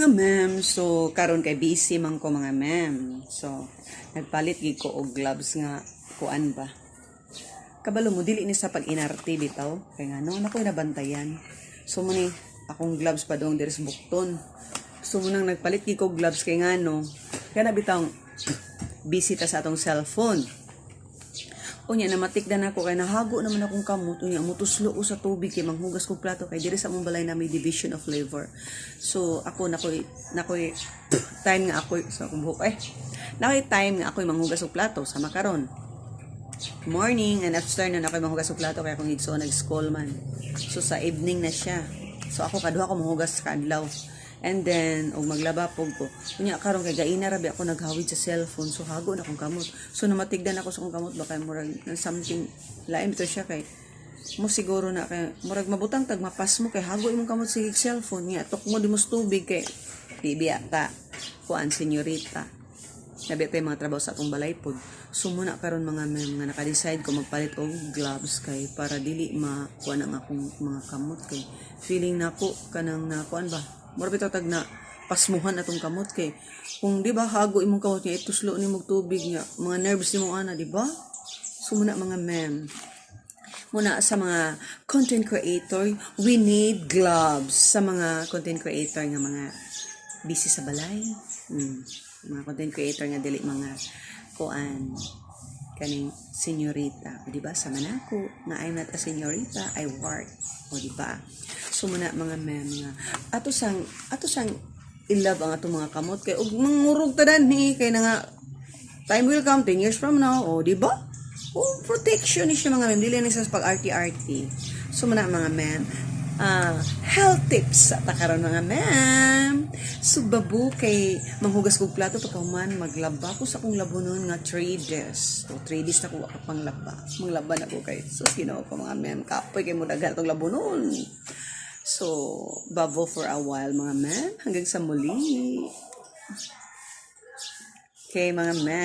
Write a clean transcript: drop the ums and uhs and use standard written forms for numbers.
Mga ma'am, so karon kay busy man ko mga ma'am. So nagpalit gid ko og gloves nga kuan ba. Kabalo mo dili ni sa pag-inarte bitaw kay ngano na ko nabantayan. So mo ni akong gloves pa dong diri sa bukton. So mo nang nagpalit gid ko og gloves kay ngano. Kaya na bitaw busy ta sa atong cellphone. Unya na matikdan ako kay nahago naman akong kamot unya mutuslo ko sa tubig kay manghugas kog plato kay diri sa among balay na may division of labor. So ako nakoy time nga ako sa akong buhok nakoy time nga ako manghugas og plato sa makaron. Morning and afternoon ako manghugas og plato kay akong igsoon nag-school man. So sa evening na siya. So ako kaduha ko manghugas sa adlaw. And then, og maglaba po ko. Kunya karon kay gaina rabi ako naghawid sa cellphone. So hago na akong kamot. So namatigdan ako sa akong kamot baka murag something lain bitaw siya kay mo siguro na kay murag mabutang tag mapas mo kay hago imong kamot sa cellphone niya. Tok mo di mo tubig kay bibiya ka. Kuan senyorita. Nabi pa mga trabaho sa akong balay pod. So muna karon mga ma'am nga naka-decide ko magpalit og gloves kay para dili makuan ang akong mga kamot kay feeling nako kanang na kuan ba. Mura bitaw tag na pasmuhan atong kamot kay kung di ba hago imong kamot niya ituslo ni mog tubig niya mga nerves nimo ana di ba? So muna mga ma'am muna sa mga content creator we need gloves sa mga content creator nga mga busy sa balay mga content creator nga dili mga kuan kaning senyorita di ba sa manako nga I'm not a senyorita I work o di ba so muna mga ma'am nga ato sang i-love ang ato mga kamot kay og mangurog tadan ni kay na nga time will come 10 years from now o di ba protection ni siya mga ma'am dili ni sa pag-arty so muna mga ma'am health tips sa takaron mga ma'am subabu kay manghugas kog plato pagkahuman maglaba ko sa akong labonon nga 3 days so 3 days na ko waka pang laba manglaba na ko kay sus Ginoo ko mga ma'am kapoy kay mo daghan tong labonon so babo for a while mga ma'am hanggang sa muli okay mga ma'am